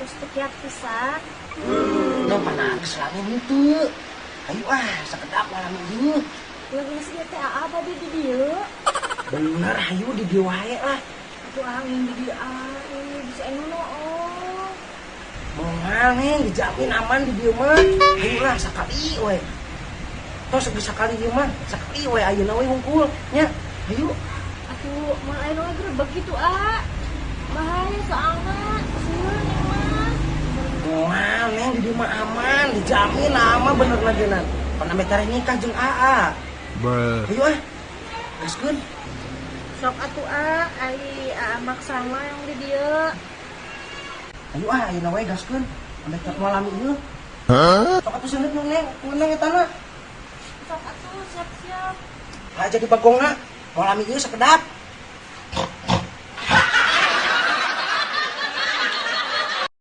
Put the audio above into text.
tos tekiat pisan. Neng panah selama itu. Ayo sekedap malam itu. Yang ngasih teh apa di dia? Bener, ayo di dia wae lah. Itu angin di dia bisa anu oh. Moal neng dijamin aman di dia mah. Ayo lah sekali we. Tos sekali dia mah sekali we ayeuna we hungkul nya. Ayo. Atuh mal anu gerebek gitu bahaya soalnya sieun emang. Moal neng di dia mah aman dijamin aman bener nageuna. Pernah meter nikah jeung AA. Ayo gaskeun. Sok atuh ai maksa mah yang di dia. Ayo ayeuna we gaskeun. Anda tek malam ieu. Sok atuh seuneut neng, kuneng eta na. Sok atuh siap-siap. Aja di bagongna. Malam ieu sakedap.